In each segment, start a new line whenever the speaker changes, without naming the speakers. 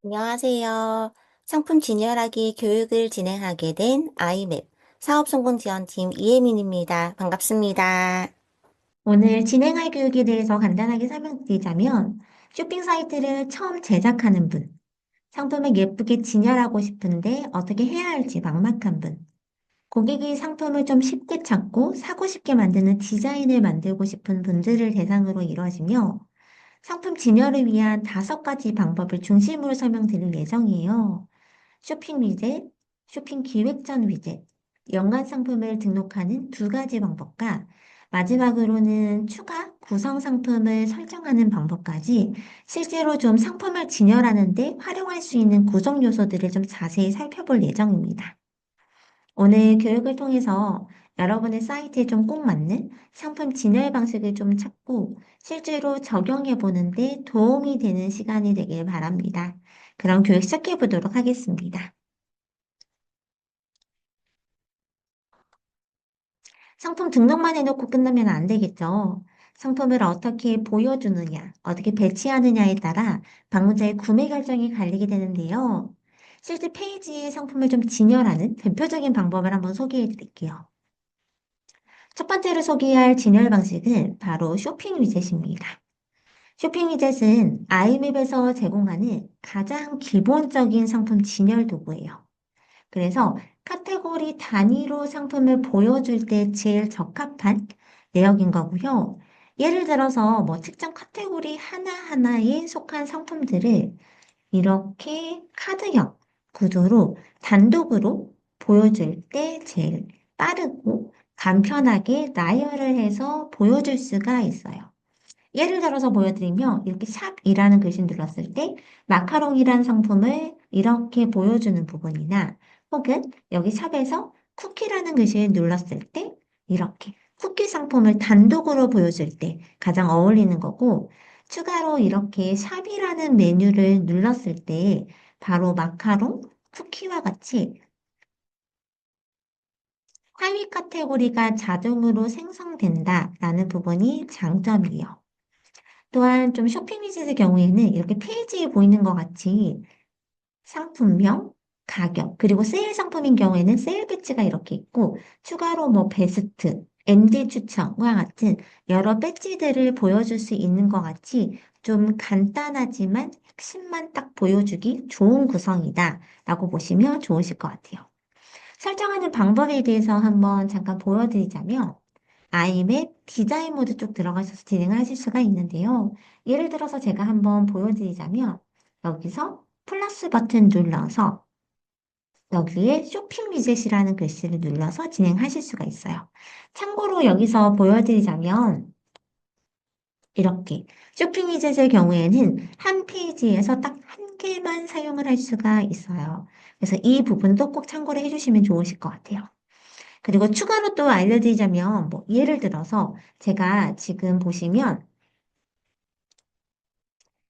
안녕하세요. 상품 진열하기 교육을 진행하게 된 아이맵 사업성공지원팀 이혜민입니다. 반갑습니다.
오늘 진행할 교육에 대해서 간단하게 설명드리자면, 쇼핑 사이트를 처음 제작하는 분, 상품을 예쁘게 진열하고 싶은데 어떻게 해야 할지 막막한 분, 고객이 상품을 좀 쉽게 찾고 사고 싶게 만드는 디자인을 만들고 싶은 분들을 대상으로 이루어지며, 상품 진열을 위한 5가지 방법을 중심으로 설명드릴 예정이에요. 쇼핑 위젯, 쇼핑 기획 전 위젯, 연관 상품을 등록하는 2가지 방법과 마지막으로는 추가 구성 상품을 설정하는 방법까지 실제로 좀 상품을 진열하는데 활용할 수 있는 구성 요소들을 좀 자세히 살펴볼 예정입니다. 오늘 교육을 통해서 여러분의 사이트에 좀 꼭 맞는 상품 진열 방식을 좀 찾고 실제로 적용해 보는데 도움이 되는 시간이 되길 바랍니다. 그럼 교육 시작해 보도록 하겠습니다. 상품 등록만 해놓고 끝나면 안 되겠죠. 상품을 어떻게 보여주느냐, 어떻게 배치하느냐에 따라 방문자의 구매 결정이 갈리게 되는데요. 실제 페이지에 상품을 좀 진열하는 대표적인 방법을 한번 소개해 드릴게요. 첫 번째로 소개할 진열 방식은 바로 쇼핑 위젯입니다. 쇼핑 위젯은 아이맵에서 제공하는 가장 기본적인 상품 진열 도구예요. 그래서 카테고리 단위로 상품을 보여줄 때 제일 적합한 내역인 거고요. 예를 들어서 뭐 특정 카테고리 하나하나에 속한 상품들을 이렇게 카드형 구조로 단독으로 보여줄 때 제일 빠르고 간편하게 나열을 해서 보여줄 수가 있어요. 예를 들어서 보여드리면 이렇게 샵이라는 글씨 눌렀을 때 마카롱이라는 상품을 이렇게 보여주는 부분이나 혹은 여기 샵에서 쿠키라는 글씨를 눌렀을 때 이렇게 쿠키 상품을 단독으로 보여줄 때 가장 어울리는 거고 추가로 이렇게 샵이라는 메뉴를 눌렀을 때 바로 마카롱, 쿠키와 같이 하위 카테고리가 자동으로 생성된다라는 부분이 장점이에요. 또한 좀 쇼핑 위젯의 경우에는 이렇게 페이지에 보이는 것 같이 상품명, 가격, 그리고 세일 상품인 경우에는 세일 배지가 이렇게 있고 추가로 뭐 베스트, MD 추천과 같은 여러 배지들을 보여줄 수 있는 것 같이 좀 간단하지만 핵심만 딱 보여주기 좋은 구성이다 라고 보시면 좋으실 것 같아요. 설정하는 방법에 대해서 한번 잠깐 보여드리자면 아이맵 디자인 모드 쪽 들어가셔서 진행을 하실 수가 있는데요. 예를 들어서 제가 한번 보여드리자면 여기서 플러스 버튼 눌러서 여기에 쇼핑 위젯이라는 글씨를 눌러서 진행하실 수가 있어요. 참고로 여기서 보여드리자면 이렇게 쇼핑 위젯의 경우에는 한 페이지에서 딱 한 개만 사용을 할 수가 있어요. 그래서 이 부분도 꼭 참고를 해주시면 좋으실 것 같아요. 그리고 추가로 또 알려드리자면, 뭐, 예를 들어서 제가 지금 보시면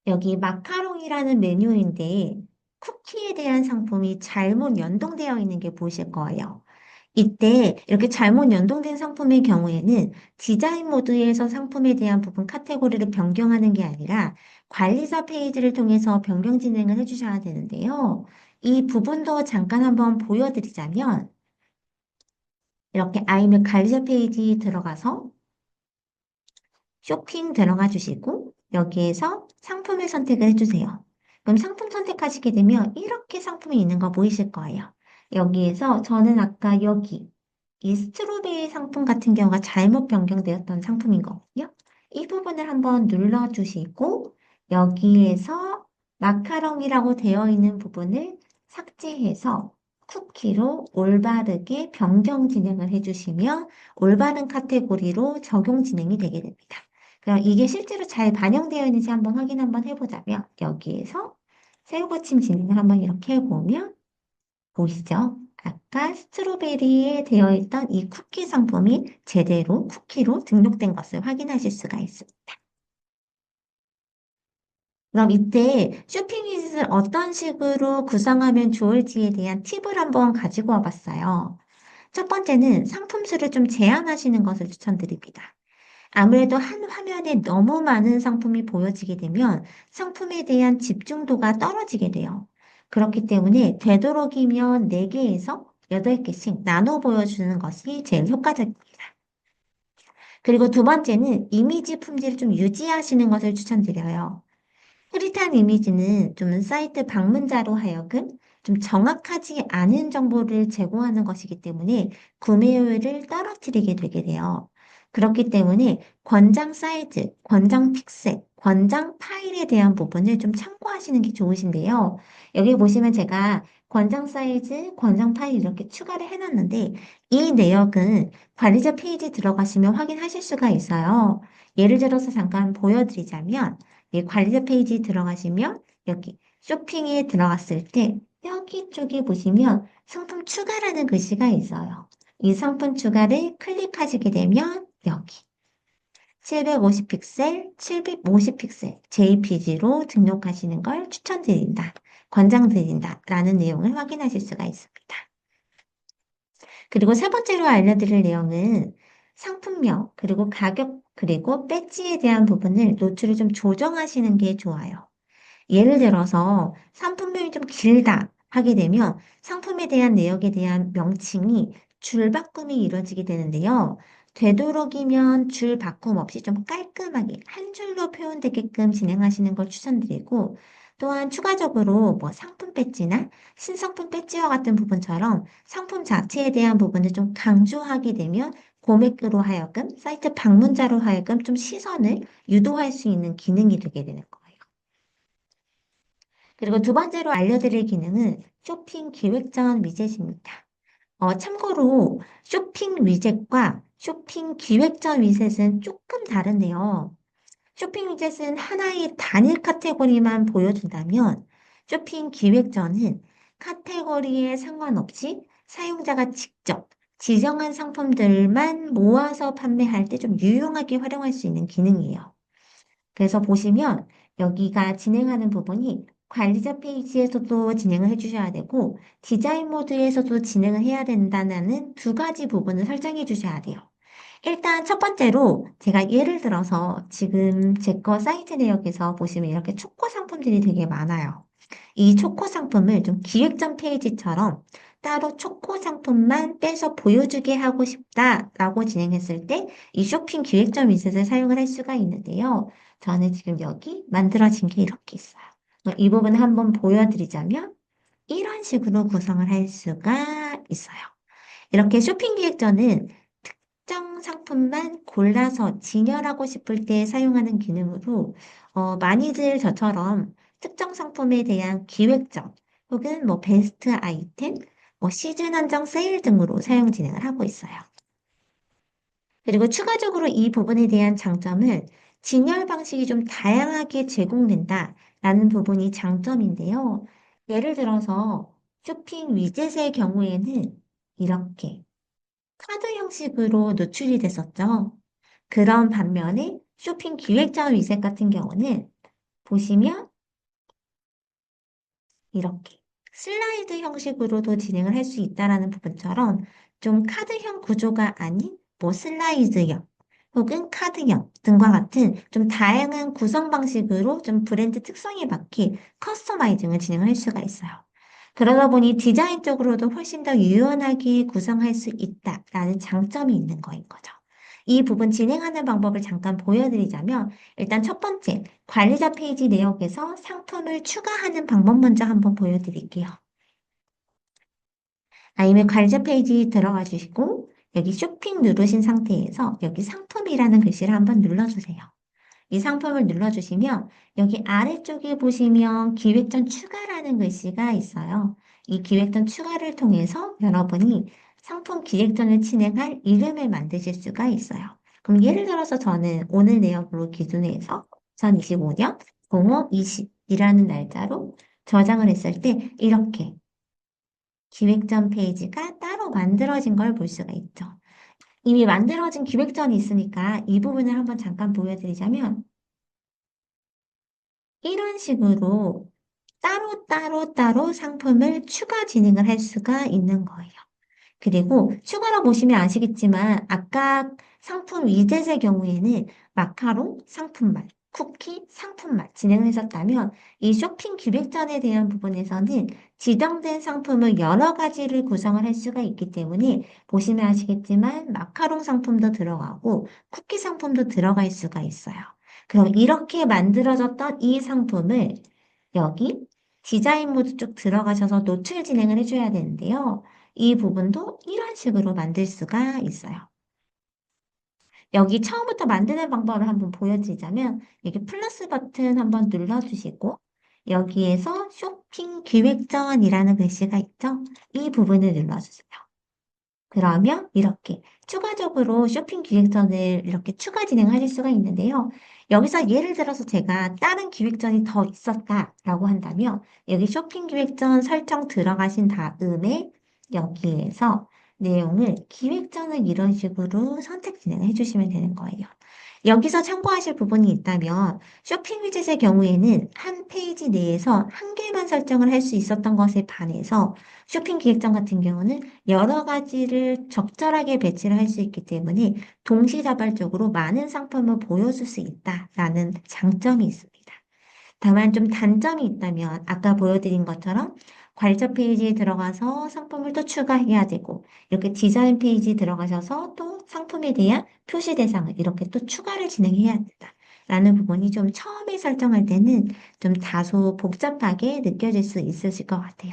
여기 마카롱이라는 메뉴인데 쿠키에 대한 상품이 잘못 연동되어 있는 게 보이실 거예요. 이때 이렇게 잘못 연동된 상품의 경우에는 디자인 모드에서 상품에 대한 부분 카테고리를 변경하는 게 아니라 관리자 페이지를 통해서 변경 진행을 해주셔야 되는데요. 이 부분도 잠깐 한번 보여드리자면 이렇게 아이맥 관리자 페이지 들어가서 쇼핑 들어가 주시고 여기에서 상품을 선택을 해주세요. 그럼 상품 선택하시게 되면 이렇게 상품이 있는 거 보이실 거예요. 여기에서 저는 아까 여기 이 스트로베리 상품 같은 경우가 잘못 변경되었던 상품인 거거든요. 이 부분을 한번 눌러주시고 여기에서 마카롱이라고 되어 있는 부분을 삭제해서 쿠키로 올바르게 변경 진행을 해주시면 올바른 카테고리로 적용 진행이 되게 됩니다. 그럼 이게 실제로 잘 반영되어 있는지 한번 확인 한번 해보자면 여기에서 새우 받침 진행을 한번 이렇게 해보면 보이시죠? 아까 스트로베리에 되어 있던 이 쿠키 상품이 제대로 쿠키로 등록된 것을 확인하실 수가 있습니다. 그럼 이때 쇼핑 위젯을 어떤 식으로 구성하면 좋을지에 대한 팁을 한번 가지고 와봤어요. 첫 번째는 상품 수를 좀 제한하시는 것을 추천드립니다. 아무래도 한 화면에 너무 많은 상품이 보여지게 되면 상품에 대한 집중도가 떨어지게 돼요. 그렇기 때문에 되도록이면 4개에서 8개씩 나눠 보여주는 것이 제일 효과적입니다. 그리고 두 번째는 이미지 품질을 좀 유지하시는 것을 추천드려요. 흐릿한 이미지는 좀 사이트 방문자로 하여금 좀 정확하지 않은 정보를 제공하는 것이기 때문에 구매율을 떨어뜨리게 되게 돼요. 그렇기 때문에 권장 사이즈, 권장 픽셀, 권장 파일에 대한 부분을 좀 참고하시는 게 좋으신데요. 여기 보시면 제가 권장 사이즈, 권장 파일 이렇게 추가를 해놨는데 이 내역은 관리자 페이지 들어가시면 확인하실 수가 있어요. 예를 들어서 잠깐 보여드리자면 이 관리자 페이지 들어가시면 여기 쇼핑에 들어갔을 때 여기 쪽에 보시면 상품 추가라는 글씨가 있어요. 이 상품 추가를 클릭하시게 되면 여기 750픽셀, 750픽셀 JPG로 등록하시는 걸 추천드린다. 권장드린다. 라는 내용을 확인하실 수가 있습니다. 그리고 세 번째로 알려드릴 내용은 상품명, 그리고 가격, 그리고 배지에 대한 부분을 노출을 좀 조정하시는 게 좋아요. 예를 들어서 상품명이 좀 길다 하게 되면 상품에 대한 내역에 대한 명칭이 줄 바꿈이 이루어지게 되는데요. 되도록이면 줄 바꿈 없이 좀 깔끔하게 한 줄로 표현되게끔 진행하시는 걸 추천드리고 또한 추가적으로 뭐 상품 배지나 신상품 배지와 같은 부분처럼 상품 자체에 대한 부분을 좀 강조하게 되면 고객으로 하여금 사이트 방문자로 하여금 좀 시선을 유도할 수 있는 기능이 되게 되는 거예요. 그리고 두 번째로 알려드릴 기능은 쇼핑 기획 전 위젯입니다. 참고로 쇼핑 위젯과 쇼핑 기획 전 위젯은 조금 다른데요. 쇼핑 위젯은 하나의 단일 카테고리만 보여준다면 쇼핑 기획 전은 카테고리에 상관없이 사용자가 직접 지정한 상품들만 모아서 판매할 때 좀 유용하게 활용할 수 있는 기능이에요. 그래서 보시면 여기가 진행하는 부분이 관리자 페이지에서도 진행을 해주셔야 되고 디자인 모드에서도 진행을 해야 된다는 두 가지 부분을 설정해 주셔야 돼요. 일단 첫 번째로 제가 예를 들어서 지금 제 거 사이트 내역에서 보시면 이렇게 초코 상품들이 되게 많아요. 이 초코 상품을 좀 기획전 페이지처럼 따로 초코 상품만 빼서 보여주게 하고 싶다라고 진행했을 때 이 쇼핑 기획전 위젯을 사용을 할 수가 있는데요. 저는 지금 여기 만들어진 게 이렇게 있어요. 이 부분 한번 보여드리자면 이런 식으로 구성을 할 수가 있어요. 이렇게 쇼핑 기획전은 특정 상품만 골라서 진열하고 싶을 때 사용하는 기능으로 많이들 저처럼 특정 상품에 대한 기획전 혹은 뭐 베스트 아이템, 뭐 시즌 한정 세일 등으로 사용 진행을 하고 있어요. 그리고 추가적으로 이 부분에 대한 장점은 진열 방식이 좀 다양하게 제공된다라는 부분이 장점인데요. 예를 들어서 쇼핑 위젯의 경우에는 이렇게 카드 형식으로 노출이 됐었죠. 그런 반면에 쇼핑 기획자 위젯 같은 경우는 보시면 이렇게 슬라이드 형식으로도 진행을 할 수 있다라는 부분처럼 좀 카드형 구조가 아닌 뭐 슬라이드형 혹은 카드형 등과 같은 좀 다양한 구성 방식으로 좀 브랜드 특성에 맞게 커스터마이징을 진행을 할 수가 있어요. 그러다 보니 디자인적으로도 훨씬 더 유연하게 구성할 수 있다라는 장점이 있는 거인 거죠. 이 부분 진행하는 방법을 잠깐 보여드리자면 일단 첫 번째, 관리자 페이지 내역에서 상품을 추가하는 방법 먼저 한번 보여드릴게요. 아니면 관리자 페이지 들어가 주시고 여기 쇼핑 누르신 상태에서 여기 상품이라는 글씨를 한번 눌러주세요. 이 상품을 눌러주시면 여기 아래쪽에 보시면 기획전 추가라는 글씨가 있어요. 이 기획전 추가를 통해서 여러분이 상품 기획전을 진행할 이름을 만드실 수가 있어요. 그럼 예를 들어서 저는 오늘 내역으로 기준해서 2025년 0520이라는 날짜로 저장을 했을 때 이렇게 기획전 페이지가 따로 만들어진 걸 볼 수가 있죠. 이미 만들어진 기획전이 있으니까 이 부분을 한번 잠깐 보여드리자면 이런 식으로 따로 상품을 추가 진행을 할 수가 있는 거예요. 그리고 추가로 보시면 아시겠지만 아까 상품 위젯의 경우에는 마카롱 상품만, 쿠키 상품만 진행을 했었다면 이 쇼핑 기획전에 대한 부분에서는 지정된 상품을 여러 가지를 구성을 할 수가 있기 때문에 보시면 아시겠지만 마카롱 상품도 들어가고 쿠키 상품도 들어갈 수가 있어요. 그럼 이렇게 만들어졌던 이 상품을 여기 디자인 모드 쪽 들어가셔서 노출 진행을 해줘야 되는데요. 이 부분도 이런 식으로 만들 수가 있어요. 여기 처음부터 만드는 방법을 한번 보여드리자면 여기 플러스 버튼 한번 눌러주시고 여기에서 쇼핑 기획전이라는 글씨가 있죠? 이 부분을 눌러주세요. 그러면 이렇게 추가적으로 쇼핑 기획전을 이렇게 추가 진행하실 수가 있는데요. 여기서 예를 들어서 제가 다른 기획전이 더 있었다라고 한다면 여기 쇼핑 기획전 설정 들어가신 다음에 여기에서 내용을 기획전을 이런 식으로 선택 진행해 주시면 되는 거예요. 여기서 참고하실 부분이 있다면 쇼핑 위젯의 경우에는 한 페이지 내에서 한 개만 설정을 할 수 있었던 것에 반해서 쇼핑 기획전 같은 경우는 여러 가지를 적절하게 배치를 할 수 있기 때문에 동시다발적으로 많은 상품을 보여줄 수 있다라는 장점이 있습니다. 다만 좀 단점이 있다면 아까 보여드린 것처럼 관리자 페이지에 들어가서 상품을 또 추가해야 되고 이렇게 디자인 페이지 들어가셔서 또 상품에 대한 표시 대상을 이렇게 또 추가를 진행해야 된다. 라는 부분이 좀 처음에 설정할 때는 좀 다소 복잡하게 느껴질 수 있으실 것 같아요.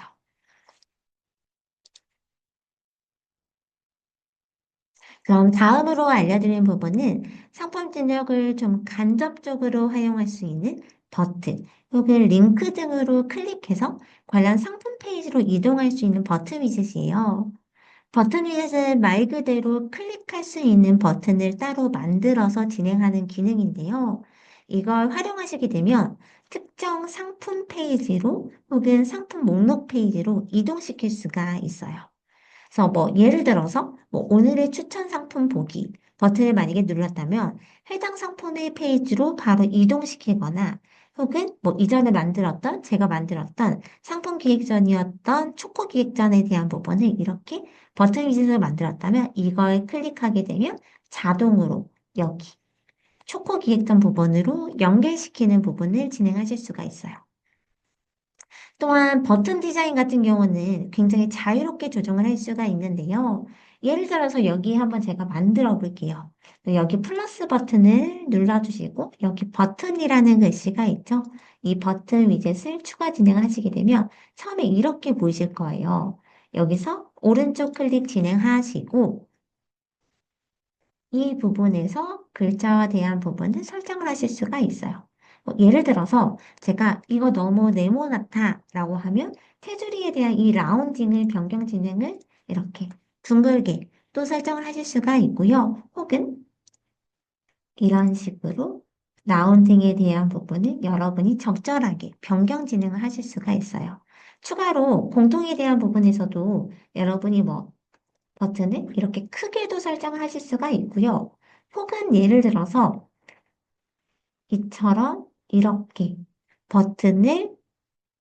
그럼 다음으로 알려드릴 부분은 상품 진역을 좀 간접적으로 활용할 수 있는 버튼 혹은 링크 등으로 클릭해서 관련 상품 페이지로 이동할 수 있는 버튼 위젯이에요. 버튼 위젯은 말 그대로 클릭할 수 있는 버튼을 따로 만들어서 진행하는 기능인데요. 이걸 활용하시게 되면 특정 상품 페이지로 혹은 상품 목록 페이지로 이동시킬 수가 있어요. 그래서 뭐 예를 들어서 뭐 오늘의 추천 상품 보기 버튼을 만약에 눌렀다면 해당 상품의 페이지로 바로 이동시키거나 혹은 뭐 이전에 만들었던 제가 만들었던 상품 기획전이었던 초코 기획전에 대한 부분을 이렇게 버튼 위젯을 만들었다면 이걸 클릭하게 되면 자동으로 여기 초코 기획전 부분으로 연결시키는 부분을 진행하실 수가 있어요. 또한 버튼 디자인 같은 경우는 굉장히 자유롭게 조정을 할 수가 있는데요. 예를 들어서 여기 한번 제가 만들어 볼게요. 여기 플러스 버튼을 눌러주시고 여기 버튼이라는 글씨가 있죠. 이 버튼 위젯을 추가 진행하시게 되면 처음에 이렇게 보이실 거예요. 여기서 오른쪽 클릭 진행하시고 이 부분에서 글자와 대한 부분을 설정을 하실 수가 있어요. 예를 들어서 제가 이거 너무 네모나다 라고 하면 테두리에 대한 이 라운딩을 변경 진행을 이렇게 둥글게 또 설정을 하실 수가 있고요. 혹은 이런 식으로 라운딩에 대한 부분을 여러분이 적절하게 변경 진행을 하실 수가 있어요. 추가로 공통에 대한 부분에서도 여러분이 뭐 버튼을 이렇게 크게도 설정을 하실 수가 있고요. 혹은 예를 들어서 이처럼 이렇게 버튼을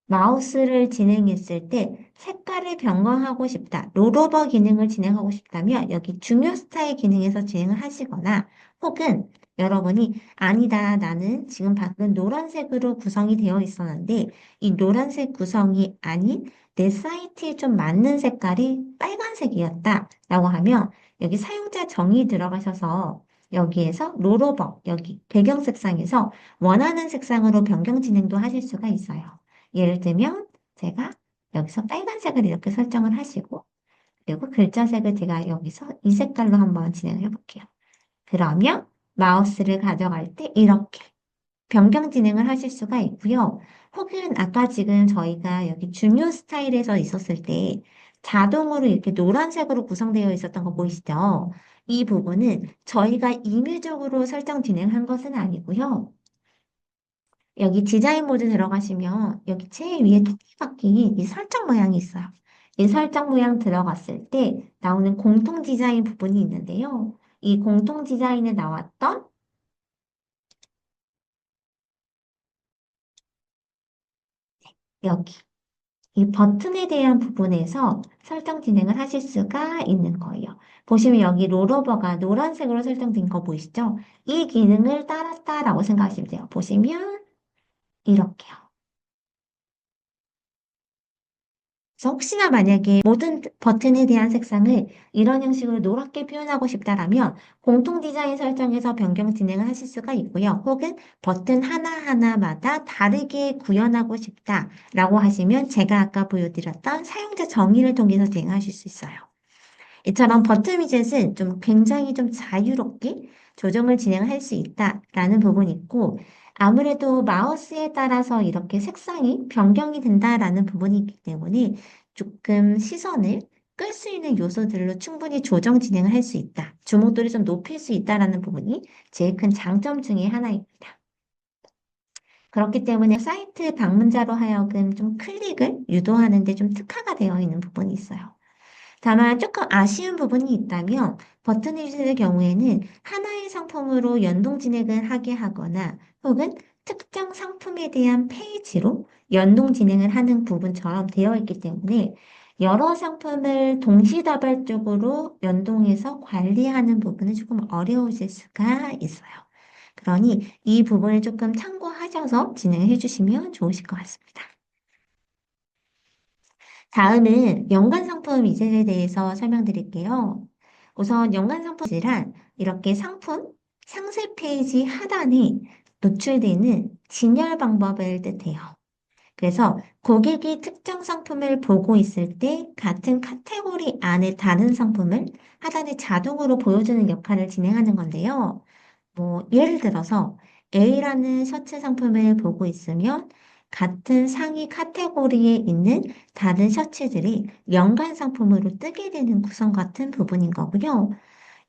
마우스를 진행했을 때 색깔을 변경하고 싶다. 롤오버 기능을 진행하고 싶다면 여기 중요 스타일 기능에서 진행을 하시거나 혹은 여러분이 아니다. 나는 지금 방금 노란색으로 구성이 되어 있었는데 이 노란색 구성이 아닌 내 사이트에 좀 맞는 색깔이 빨간색이었다. 라고 하면 여기 사용자 정의 들어가셔서 여기에서 롤오버 여기 배경 색상에서 원하는 색상으로 변경 진행도 하실 수가 있어요. 예를 들면 제가 여기서 빨간색을 이렇게 설정을 하시고 그리고 글자색을 제가 여기서 이 색깔로 한번 진행해 볼게요. 그러면 마우스를 가져갈 때 이렇게 변경 진행을 하실 수가 있고요. 혹은 아까 지금 저희가 여기 중요 스타일에서 있었을 때 자동으로 이렇게 노란색으로 구성되어 있었던 거 보이시죠? 이 부분은 저희가 임의적으로 설정 진행한 것은 아니고요. 여기 디자인 모드 들어가시면 여기 제일 위에 토끼바퀴 이 설정 모양이 있어요. 이 설정 모양 들어갔을 때 나오는 공통 디자인 부분이 있는데요. 이 공통 디자인에 나왔던 여기 이 버튼에 대한 부분에서 설정 진행을 하실 수가 있는 거예요. 보시면 여기 롤오버가 노란색으로 설정된 거 보이시죠? 이 기능을 따랐다라고 생각하시면 돼요. 보시면 이렇게요. 그래서 혹시나 만약에 모든 버튼에 대한 색상을 이런 형식으로 노랗게 표현하고 싶다라면 공통 디자인 설정에서 변경 진행을 하실 수가 있고요. 혹은 버튼 하나하나마다 다르게 구현하고 싶다라고 하시면 제가 아까 보여드렸던 사용자 정의를 통해서 진행하실 수 있어요. 이처럼 버튼 위젯은 좀 굉장히 좀 자유롭게 조정을 진행할 수 있다라는 부분이 있고, 아무래도 마우스에 따라서 이렇게 색상이 변경이 된다라는 부분이 있기 때문에 조금 시선을 끌 수 있는 요소들로 충분히 조정 진행을 할 수 있다. 주목도를 좀 높일 수 있다라는 부분이 제일 큰 장점 중에 하나입니다. 그렇기 때문에 사이트 방문자로 하여금 좀 클릭을 유도하는 데 좀 특화가 되어 있는 부분이 있어요. 다만 조금 아쉬운 부분이 있다면 버튼 위젯의 경우에는 하나의 상품으로 연동 진행을 하게 하거나 혹은 특정 상품에 대한 페이지로 연동 진행을 하는 부분처럼 되어 있기 때문에 여러 상품을 동시다발적으로 연동해서 관리하는 부분은 조금 어려우실 수가 있어요. 그러니 이 부분을 조금 참고하셔서 진행해 주시면 좋으실 것 같습니다. 다음은 연관 상품 위젯에 대해서 설명드릴게요. 우선 연관 상품 위젯이란 이렇게 상품 상세 페이지 하단에 노출되는 진열 방법을 뜻해요. 그래서 고객이 특정 상품을 보고 있을 때 같은 카테고리 안에 다른 상품을 하단에 자동으로 보여주는 역할을 진행하는 건데요. 예를 들어서 A라는 셔츠 상품을 보고 있으면 같은 상위 카테고리에 있는 다른 셔츠들이 연관 상품으로 뜨게 되는 구성 같은 부분인 거고요.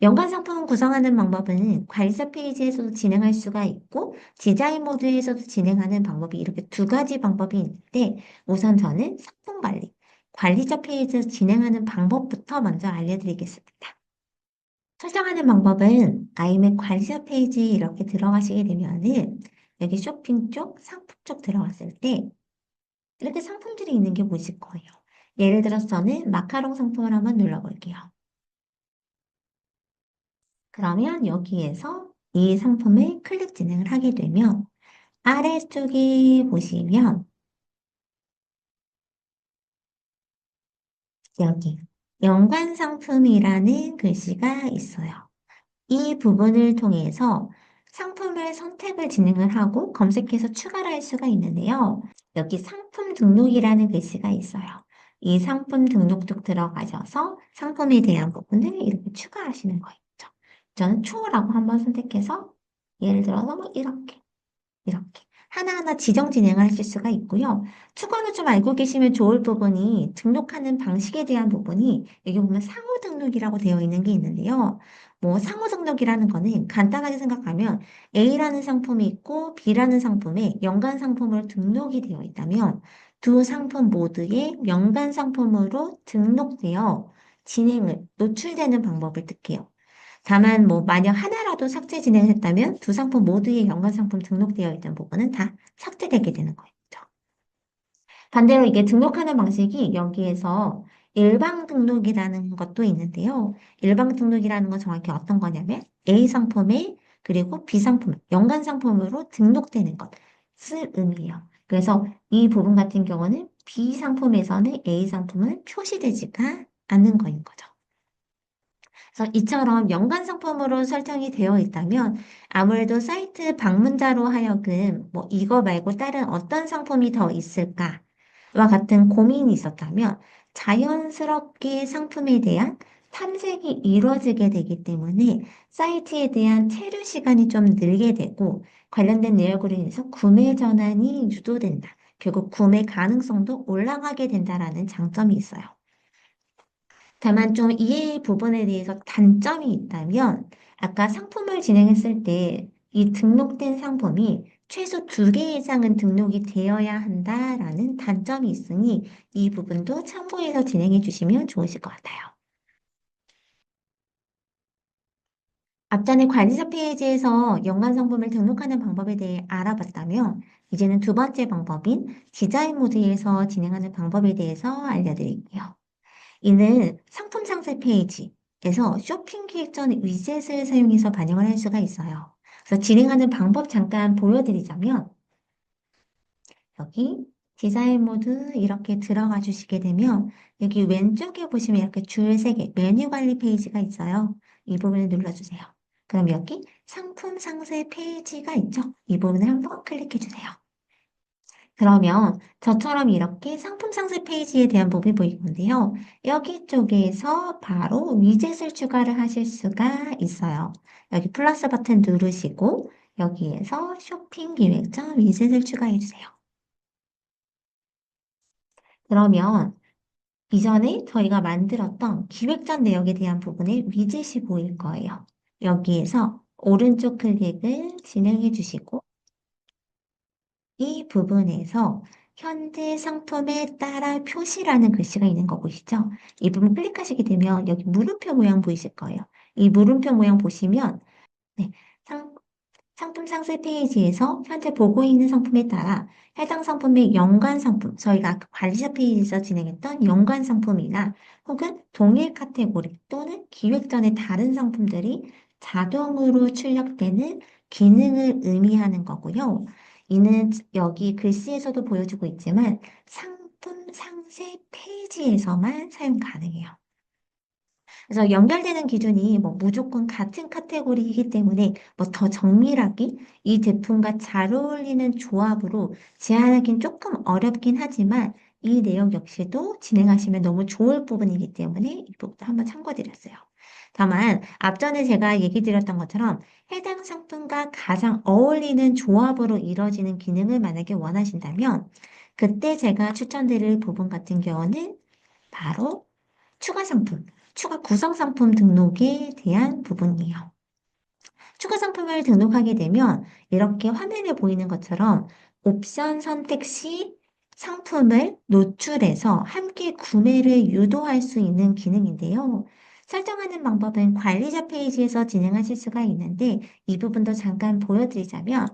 연관 상품 구성하는 방법은 관리자 페이지에서도 진행할 수가 있고 디자인 모드에서도 진행하는 방법이 이렇게 두 가지 방법이 있는데 우선 저는 상품 관리자 페이지에서 진행하는 방법부터 먼저 알려드리겠습니다. 설정하는 방법은 아이맥 관리자 페이지 이렇게 들어가시게 되면은 여기 쇼핑 쪽, 상품 쪽 들어갔을 때 이렇게 상품들이 있는 게 보이실 거예요. 예를 들어서 저는 마카롱 상품을 한번 눌러볼게요. 그러면 여기에서 이 상품을 클릭 진행을 하게 되면 아래쪽에 보시면 여기 연관 상품이라는 글씨가 있어요. 이 부분을 통해서 상품을 선택을 진행을 하고 검색해서 추가를 할 수가 있는데요. 여기 상품 등록이라는 글씨가 있어요. 이 상품 등록 쪽 들어가셔서 상품에 대한 부분을 이렇게 추가하시는 거예요. 저는 초라고 한번 선택해서 예를 들어서 이렇게 하나하나 지정 진행을 하실 수가 있고요. 추가로 좀 알고 계시면 좋을 부분이 등록하는 방식에 대한 부분이 여기 보면 상호 등록이라고 되어 있는 게 있는데요. 상호 등록이라는 거는 간단하게 생각하면 A라는 상품이 있고 B라는 상품에 연관 상품으로 등록이 되어 있다면 두 상품 모두에 연관 상품으로 등록되어 진행을 노출되는 방법을 뜻해요. 다만 만약 하나라도 삭제 진행했다면 두 상품 모두의 연관 상품 등록되어 있던 부분은 다 삭제되게 되는 거죠. 반대로 이게 등록하는 방식이 여기에서 일방 등록이라는 것도 있는데요. 일방 등록이라는 건 정확히 어떤 거냐면 A 상품에 그리고 B 상품, 연관 상품으로 등록되는 것을 의미해요. 그래서 이 부분 같은 경우는 B 상품에서는 A 상품은 표시되지가 않는 거인 거죠. 그래서 이처럼 연관 상품으로 설정이 되어 있다면 아무래도 사이트 방문자로 하여금 이거 말고 다른 어떤 상품이 더 있을까와 같은 고민이 있었다면 자연스럽게 상품에 대한 탐색이 이루어지게 되기 때문에 사이트에 대한 체류 시간이 좀 늘게 되고 관련된 내역으로 인해서 구매 전환이 유도된다. 결국 구매 가능성도 올라가게 된다라는 장점이 있어요. 다만 좀 이 부분에 대해서 단점이 있다면 아까 상품을 진행했을 때 이 등록된 상품이 최소 2개 이상은 등록이 되어야 한다라는 단점이 있으니 이 부분도 참고해서 진행해 주시면 좋으실 것 같아요. 앞전에 관리자 페이지에서 연관 상품을 등록하는 방법에 대해 알아봤다면, 이제는 두 번째 방법인 디자인 모드에서 진행하는 방법에 대해서 알려드릴게요. 이는 상품 상세 페이지에서 쇼핑 기획 전 위젯을 사용해서 반영을 할 수가 있어요. 그래서 진행하는 방법 잠깐 보여드리자면, 여기 디자인 모드 이렇게 들어가 주시게 되면 여기 왼쪽에 보시면 이렇게 줄 3개 메뉴 관리 페이지가 있어요. 이 부분을 눌러주세요. 그럼 여기 상품 상세 페이지가 있죠? 이 부분을 한번 클릭해 주세요. 그러면 저처럼 이렇게 상품 상세 페이지에 대한 부분이 보일 건데요. 여기 쪽에서 바로 위젯을 추가를 하실 수가 있어요. 여기 플러스 버튼 누르시고 여기에서 쇼핑 기획전 위젯을 추가해 주세요. 그러면 이전에 저희가 만들었던 기획전 내역에 대한 부분에 위젯이 보일 거예요. 여기에서 오른쪽 클릭을 진행해 주시고 이 부분에서 현재 상품에 따라 표시라는 글씨가 있는 거 보이시죠? 이 부분 클릭하시게 되면 여기 물음표 모양 보이실 거예요. 이 물음표 모양 보시면 네, 상, 상품 상세 페이지에서 현재 보고 있는 상품에 따라 해당 상품의 연관 상품, 저희가 아까 관리자 페이지에서 진행했던 연관 상품이나 혹은 동일 카테고리 또는 기획 전의 다른 상품들이 자동으로 출력되는 기능을 의미하는 거고요. 이는 여기 글씨에서도 보여주고 있지만 상품 상세 페이지에서만 사용 가능해요. 그래서 연결되는 기준이 뭐 무조건 같은 카테고리이기 때문에 뭐 더 정밀하게 이 제품과 잘 어울리는 조합으로 제안하긴 조금 어렵긴 하지만 이 내용 역시도 진행하시면 너무 좋을 부분이기 때문에 이 부분도 한번 참고드렸어요. 다만 앞전에 제가 얘기 드렸던 것처럼 해당 상품과 가장 어울리는 조합으로 이루어지는 기능을 만약에 원하신다면 그때 제가 추천드릴 부분 같은 경우는 바로 추가 상품, 추가 구성 상품 등록에 대한 부분이에요. 추가 상품을 등록하게 되면 이렇게 화면에 보이는 것처럼 옵션 선택 시 상품을 노출해서 함께 구매를 유도할 수 있는 기능인데요. 설정하는 방법은 관리자 페이지에서 진행하실 수가 있는데 이 부분도 잠깐 보여드리자면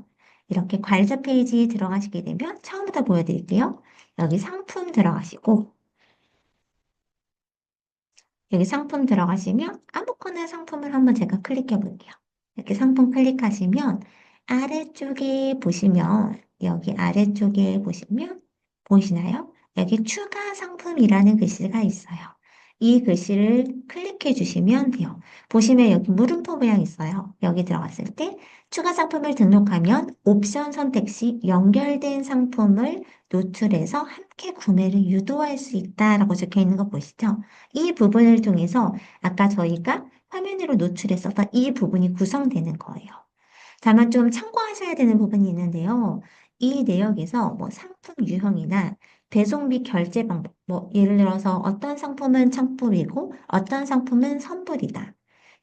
이렇게 관리자 페이지에 들어가시게 되면 처음부터 보여드릴게요. 여기 상품 들어가시고 여기 상품 들어가시면 아무거나 상품을 한번 제가 클릭해 볼게요. 이렇게 상품 클릭하시면 아래쪽에 보시면 여기 아래쪽에 보시면 보이시나요? 여기 추가 상품이라는 글씨가 있어요. 이 글씨를 클릭해 주시면 돼요. 보시면 여기 물음표 모양 있어요. 여기 들어갔을 때 추가 상품을 등록하면 옵션 선택 시 연결된 상품을 노출해서 함께 구매를 유도할 수 있다라고 적혀 있는 거 보시죠? 이 부분을 통해서 아까 저희가 화면으로 노출했었던 이 부분이 구성되는 거예요. 다만 좀 참고하셔야 되는 부분이 있는데요. 이 내역에서 뭐 상품 유형이나 배송 및 결제 방법, 뭐 예를 들어서 어떤 상품은 창품이고 어떤 상품은 선불이다.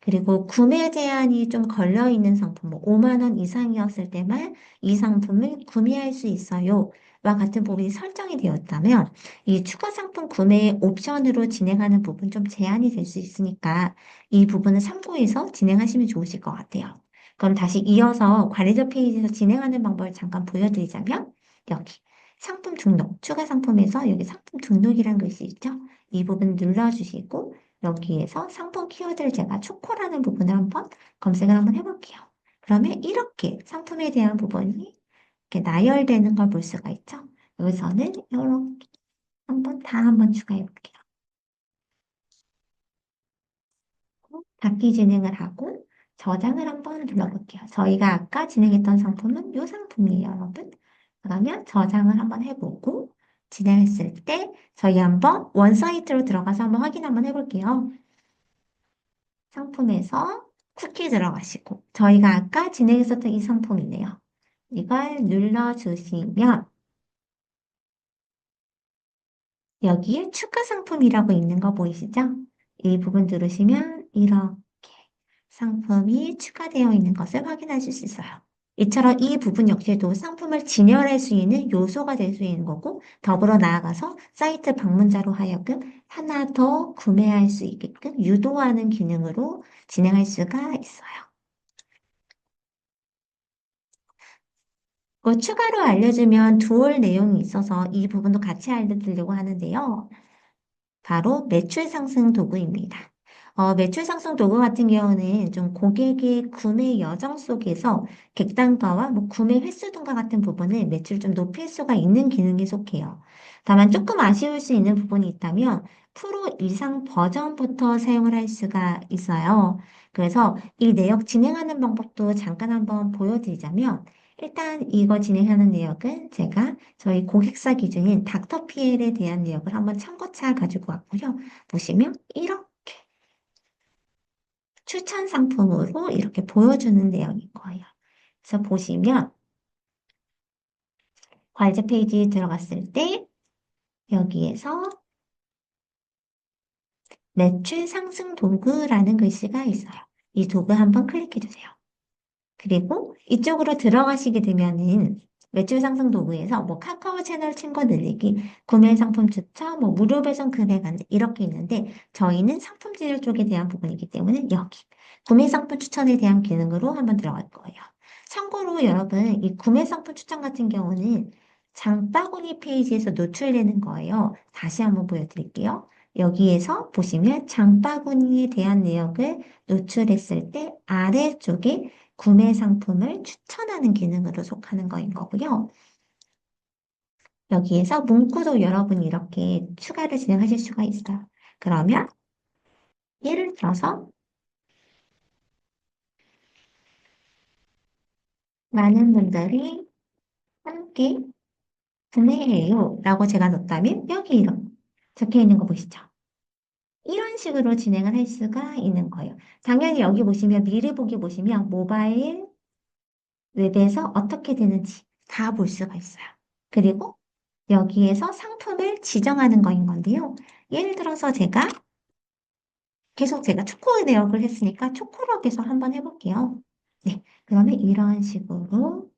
그리고 구매 제한이 좀 걸려 있는 상품, 뭐 5만 원 이상이었을 때만 이 상품을 구매할 수 있어요. 와 같은 부분이 설정이 되었다면 이 추가 상품 구매 옵션으로 진행하는 부분 좀 제한이 될 수 있으니까 이 부분을 참고해서 진행하시면 좋으실 것 같아요. 그럼 다시 이어서 관리자 페이지에서 진행하는 방법을 잠깐 보여드리자면 여기 상품 등록, 추가 상품에서 여기 상품 등록이라는 글씨 있죠? 이 부분 눌러주시고 여기에서 상품 키워드를 제가 초코라는 부분을 한번 검색을 한번 해볼게요. 그러면 이렇게 상품에 대한 부분이 이렇게 나열되는 걸 볼 수가 있죠? 여기서는 이렇게 한번 다 한번 추가해 볼게요. 닫기 진행을 하고 저장을 한번 눌러볼게요. 저희가 아까 진행했던 상품은 이 상품이에요, 여러분. 그러면 저장을 한번 해보고 진행했을 때 저희 한번 원사이트로 들어가서 한번 확인 한번 해볼게요. 상품에서 쿠키 들어가시고 저희가 아까 진행했었던 이 상품이네요. 이걸 눌러주시면 여기에 추가 상품이라고 있는 거 보이시죠? 이 부분 누르시면 이렇게 상품이 추가되어 있는 것을 확인하실 수 있어요. 이처럼 이 부분 역시도 상품을 진열할 수 있는 요소가 될 수 있는 거고 더불어 나아가서 사이트 방문자로 하여금 하나 더 구매할 수 있게끔 유도하는 기능으로 진행할 수가 있어요. 추가로 알려주면 좋을 내용이 있어서 이 부분도 같이 알려드리려고 하는데요. 바로 매출 상승 도구입니다. 매출 상승 도구 같은 경우는 좀 고객의 구매 여정 속에서 객단가와 뭐 구매 횟수 등과 같은 부분을 매출을 좀 높일 수가 있는 기능에 속해요. 다만 조금 아쉬울 수 있는 부분이 있다면 프로 이상 버전부터 사용을 할 수가 있어요. 그래서 이 내역 진행하는 방법도 잠깐 한번 보여드리자면 일단 이거 진행하는 내역은 제가 저희 고객사 기준인 닥터피엘에 대한 내역을 한번 참고차 가지고 왔고요. 보시면 이렇게 추천 상품으로 이렇게 보여주는 내용인 거예요. 그래서 보시면 과제 페이지에 들어갔을 때 여기에서 매출 상승 도구라는 글씨가 있어요. 이 도구 한번 클릭해 주세요. 그리고 이쪽으로 들어가시게 되면은 매출 상승 도구에서 뭐 카카오 채널 친구 늘리기, 구매 상품 추천, 뭐 무료 배송 금액 안내 이렇게 있는데 저희는 상품 진열 쪽에 대한 부분이기 때문에 여기 구매 상품 추천에 대한 기능으로 한번 들어갈 거예요. 참고로 여러분 이 구매 상품 추천 같은 경우는 장바구니 페이지에서 노출되는 거예요. 다시 한번 보여드릴게요. 여기에서 보시면 장바구니에 대한 내역을 노출했을 때 아래쪽에 구매 상품을 추천하는 기능으로 속하는 거인 거고요. 여기에서 문구도 여러분이 이렇게 추가를 진행하실 수가 있어요. 그러면 예를 들어서 많은 분들이 함께 구매해요 라고 제가 넣었다면 여기 이렇게 적혀 있는 거 보시죠. 이런 식으로 진행을 할 수가 있는 거예요. 당연히 여기 보시면 미리 보기 보시면 모바일 웹에서 어떻게 되는지 다 볼 수가 있어요. 그리고 여기에서 상품을 지정하는 거인 건데요. 예를 들어서 계속 제가 초코 내역을 했으니까 초코력에서 한번 해볼게요. 네, 그러면 이런 식으로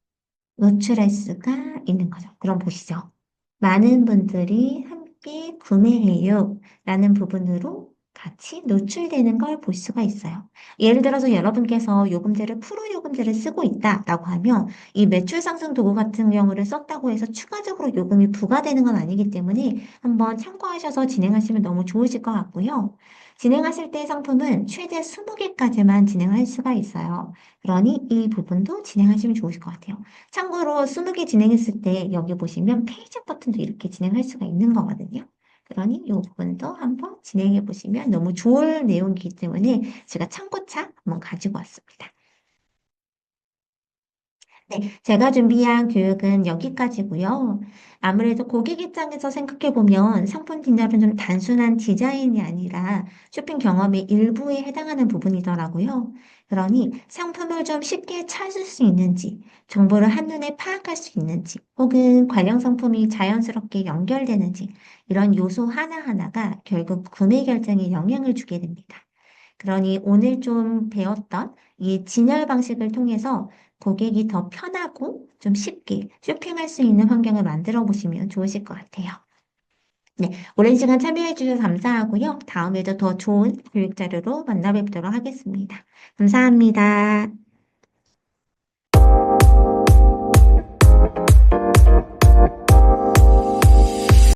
노출할 수가 있는 거죠. 그럼 보시죠. 많은 분들이 함께 구매해요 라는 부분으로 같이 노출되는 걸 볼 수가 있어요. 예를 들어서 여러분께서 요금제를 프로 요금제를 쓰고 있다라고 하면 이 매출 상승 도구 같은 경우를 썼다고 해서 추가적으로 요금이 부과되는 건 아니기 때문에 한번 참고하셔서 진행하시면 너무 좋으실 것 같고요. 진행하실 때 상품은 최대 20개까지만 진행할 수가 있어요. 그러니 이 부분도 진행하시면 좋으실 것 같아요. 참고로 20개 진행했을 때 여기 보시면 페이지 버튼도 이렇게 진행할 수가 있는 거거든요. 그러니 이 부분도 한번 진행해 보시면 너무 좋을 내용이기 때문에 제가 참고차 한번 가지고 왔습니다. 네, 제가 준비한 교육은 여기까지고요. 아무래도 고객 입장에서 생각해 보면 상품 디자인은 좀 단순한 디자인이 아니라 쇼핑 경험의 일부에 해당하는 부분이더라고요. 그러니 상품을 좀 쉽게 찾을 수 있는지, 정보를 한눈에 파악할 수 있는지, 혹은 관련 상품이 자연스럽게 연결되는지, 이런 요소 하나하나가 결국 구매 결정에 영향을 주게 됩니다. 그러니 오늘 좀 배웠던 이 진열 방식을 통해서 고객이 더 편하고 좀 쉽게 쇼핑할 수 있는 환경을 만들어 보시면 좋으실 것 같아요. 네, 오랜 시간 참여해 주셔서 감사하고요. 다음에도 더 좋은 교육 자료로 만나 뵙도록 하겠습니다. 감사합니다.